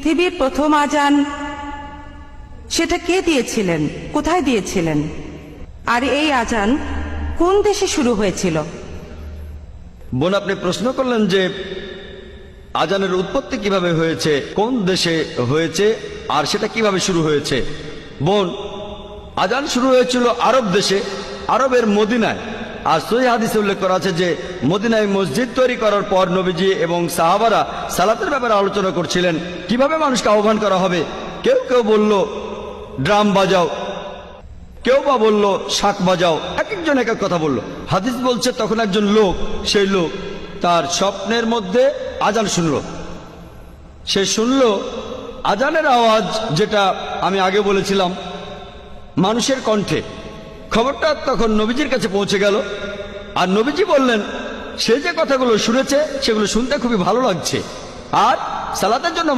পৃথিবীর প্রথম আজান সেটা কে দিয়েছিলেন, কোথায় দিয়েছিলেন, আর এই আজান কোন দেশে শুরু হয়েছিল? বোন, আপনি প্রশ্ন করলেন যে আজানের উৎপত্তি কিভাবে হয়েছে, কোন দেশে হয়েছে, আর সেটা কিভাবে শুরু হয়েছে। বোন, আজান শুরু হয়েছিল আরব দেশে, আরবের মদিনায়। আর সহিহ হাদিসে উল্লেখ করা আছে যে মদিনায় মসজিদ তৈরি করার পর নবীজি এবং সাহাবারা সালাতের ব্যাপারে আলোচনা করছিলেন, কিভাবে মানুষকে আহ্বান করা হবে। কেউ কেউ বলল ড্রাম বাজাও, কেউ বা বলল শাক বাজাও, এক একজন এক এক কথা বলল। হাদিস বলছে তখন একজন লোক, সেই লোক তার স্বপ্নের মধ্যে আজান শুনল। সে শুনল আজানের আওয়াজ, যেটা আমি আগে বলেছিলাম মানুষের কণ্ঠে। খবরটা তখন নবীজির কাছে পৌঁছে গেল, আর নবীজি বললেন সে যে কথাগুলো শুনেছে সেগুলো শুনতে খুবই ভালো লাগছে, আর সালাতের জন্য